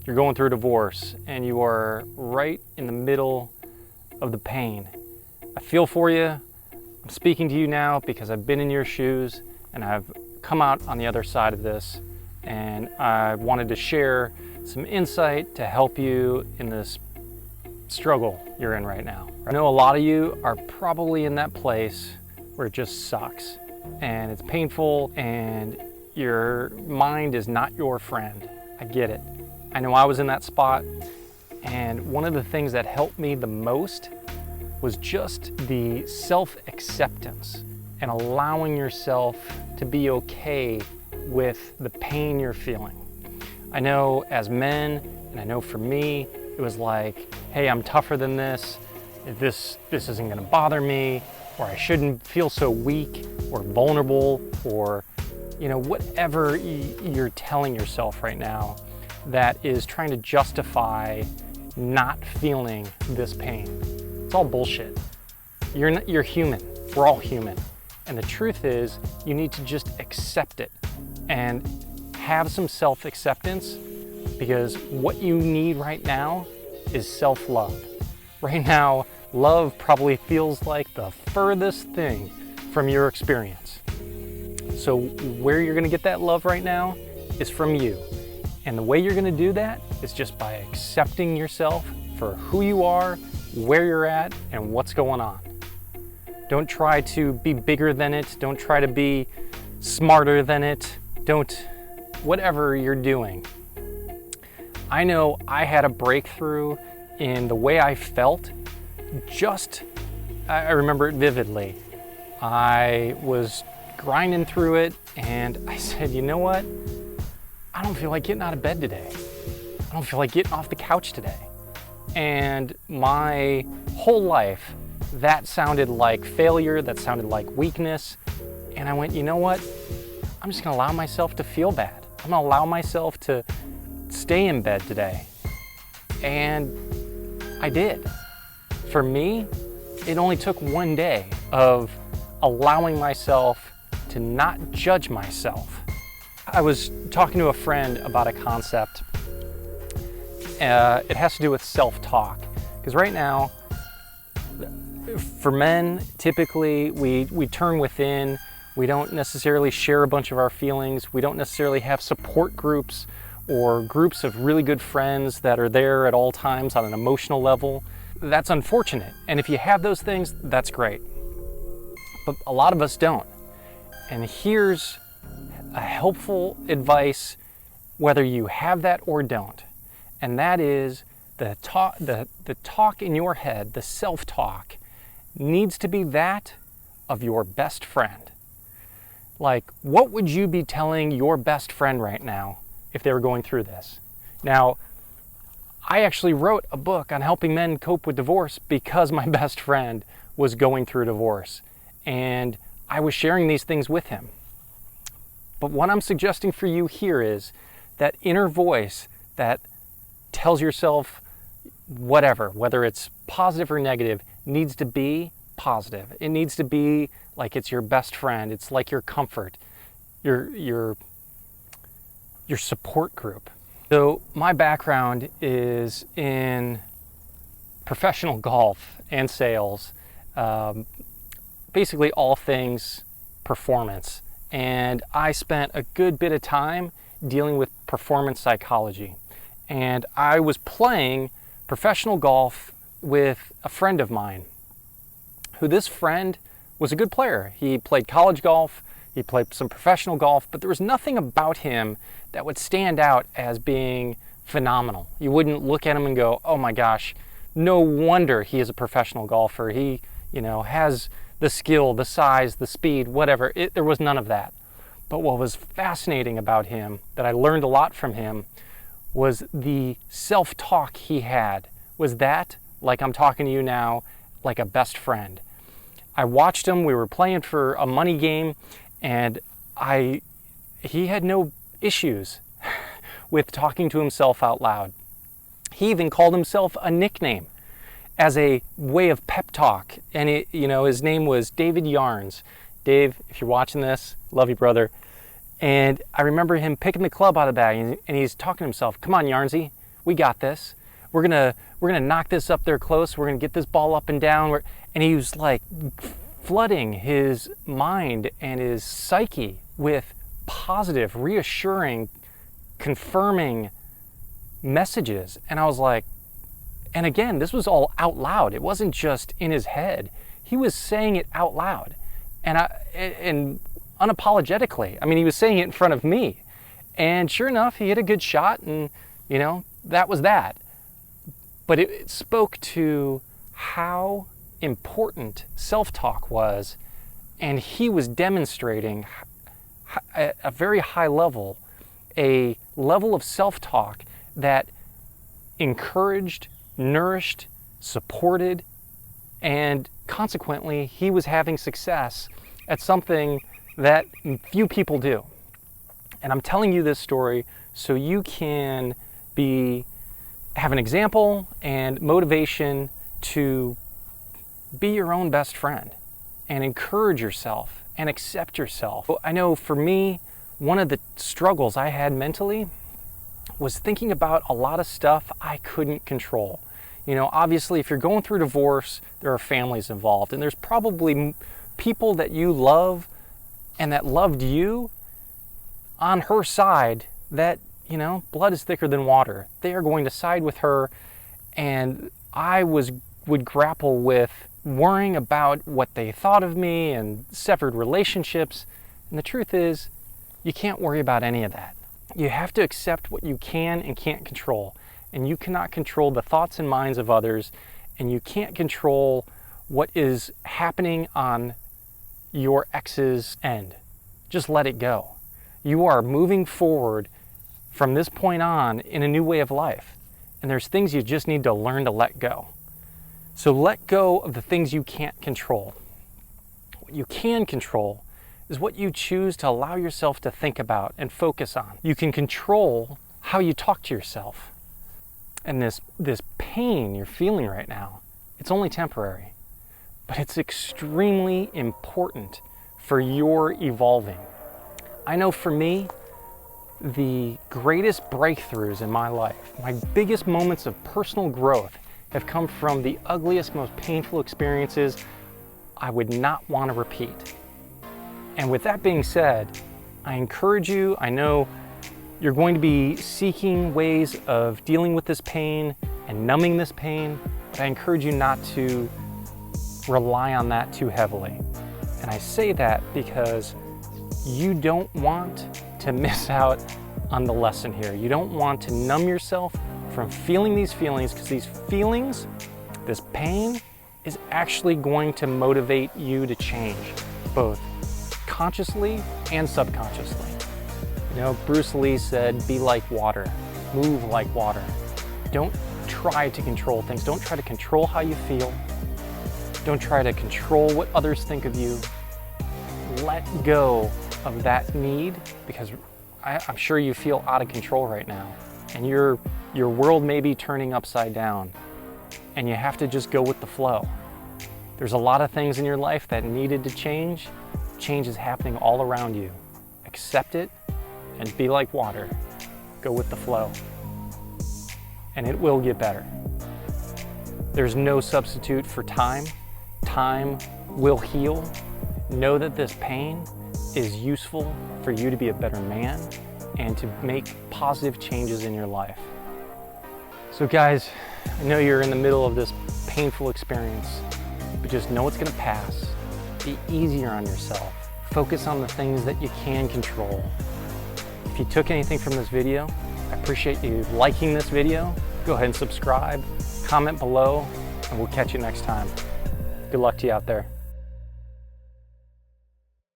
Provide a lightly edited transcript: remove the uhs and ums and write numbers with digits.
you're going through a divorce and you are right in the middle of the pain, I feel for you. I'm speaking to you now because I've been in your shoes and I've come out on the other side of this, and I wanted to share some insight to help you in this struggle you're in right now. I know a lot of you are probably in that place where it just sucks and it's painful and your mind is not your friend. I get it. I know I was in that spot, and one of the things that helped me the most was just the self-acceptance and allowing yourself to be okay with the pain you're feeling. I know as men, and I know for me, it was like, hey, I'm tougher than this. This isn't gonna bother me, or I shouldn't feel so weak or vulnerable, or whatever you're telling yourself right now that is trying to justify not feeling this pain. It's all bullshit. You're human. We're all human. And the truth is, you need to just accept it and have some self-acceptance, because what you need right now is self-love. Right now, love probably feels like the furthest thing from your experience. So where you're gonna get that love right now is from you. And the way you're gonna do that is just by accepting yourself for who you are, where you're at, and what's going on. Don't try to be bigger than it. Don't try to be smarter than it. Whatever you're doing. I know I had a breakthrough in the way I felt. I remember it vividly. I was grinding through it and I said, you know what? I don't feel like getting out of bed today. I don't feel like getting off the couch today. And my whole life, that sounded like failure, that sounded like weakness. And I went, you know what? I'm just gonna allow myself to feel bad. I'm gonna allow myself to stay in bed today. And I did. For me, it only took one day of allowing myself to not judge myself. I was talking to a friend about a concept. It has to do with self-talk. Because right now, for men, typically we turn within. We don't necessarily share a bunch of our feelings. We don't necessarily have support groups or groups of really good friends that are there at all times on an emotional level. That's unfortunate. And if you have those things, that's great. But a lot of us don't. And here's a helpful advice, whether you have that or don't. And that is the talk in your head, the self-talk, needs to be that of your best friend. Like, what would you be telling your best friend right now if they were going through this? Now, I actually wrote a book on helping men cope with divorce because my best friend was going through divorce. And I was sharing these things with him. But what I'm suggesting for you here is that inner voice that tells yourself whatever, whether it's positive or negative, needs to be positive. It needs to be like it's your best friend. It's like your comfort, your support group. So my background is in professional golf and sales, basically all things performance. And I spent a good bit of time dealing with performance psychology. And I was playing professional golf with a friend of mine, who this friend was a good player. He played college golf, he played some professional golf, but there was nothing about him that would stand out as being phenomenal. You wouldn't look at him and go, oh my gosh, no wonder he is a professional golfer. He, has the skill, the size, the speed, whatever. There was none of that. But what was fascinating about him, that I learned a lot from him, was the self-talk he had. Was that, like I'm talking to you now, like a best friend. I watched him, we were playing for a money game, and he had no issues with talking to himself out loud. He even called himself a nickname as a way of pep talk. And his name was David Yarns. Dave, if you're watching this, love you, brother. And I remember him picking the club out of the bag, and he's talking to himself, come on, Yarnsy, we got this. We're gonna knock this up there close. We're gonna get this ball up and down. And he was like flooding his mind and his psyche with positive, reassuring, confirming messages. And I was like, and again, this was all out loud. It wasn't just in his head. He was saying it out loud, and unapologetically. I mean, he was saying it in front of me. And sure enough, he hit a good shot, and you know, that was that. But it spoke to how important self-talk was, and he was demonstrating at a very high level, a level of self-talk that encouraged, nourished, supported, and consequently, he was having success at something that few people do. And I'm telling you this story so you can have an example and motivation to be your own best friend and encourage yourself and accept yourself. I know for me, one of the struggles I had mentally was thinking about a lot of stuff I couldn't control. You know, obviously, if you're going through divorce, there are families involved, and there's probably people that you love and that loved you on her side that, you know, blood is thicker than water. They are going to side with her, and I would grapple with worrying about what they thought of me and severed relationships. And the truth is, you can't worry about any of that. You have to accept what you can and can't control. And you cannot control the thoughts and minds of others, and you can't control what is happening on your ex's end. Just let it go. You are moving forward from this point on in a new way of life. And there's things you just need to learn to let go. So let go of the things you can't control. What you can control is what you choose to allow yourself to think about and focus on. You can control how you talk to yourself. And this pain you're feeling right now, it's only temporary, but it's extremely important for your evolving. I know for me, the greatest breakthroughs in my life, my biggest moments of personal growth have come from the ugliest, most painful experiences I would not want to repeat. And with that being said, I encourage you, I know you're going to be seeking ways of dealing with this pain and numbing this pain, but I encourage you not to rely on that too heavily. And I say that because you don't want to miss out on the lesson here. You don't want to numb yourself from feeling these feelings, because these feelings, this pain, is actually going to motivate you to change, both consciously and subconsciously. You know, Bruce Lee said, be like water, move like water. Don't try to control things. Don't try to control how you feel. Don't try to control what others think of you. Let go of that need, because I'm sure you feel out of control right now, and your world may be turning upside down, and you have to just go with the flow. There's a lot of things in your life that needed to change. Change is happening all around you. Accept it and be like water. Go with the flow, and it will get better. There's no substitute for time. Time will heal. Know that this pain is useful for you to be a better man and to make positive changes in your life. So guys, I know you're in the middle of this painful experience, but just know it's gonna pass. Be easier on yourself. Focus on the things that you can control. If you took anything from this video, I appreciate you liking this video. Go ahead and subscribe, comment below, and we'll catch you next time. Good luck to you out there.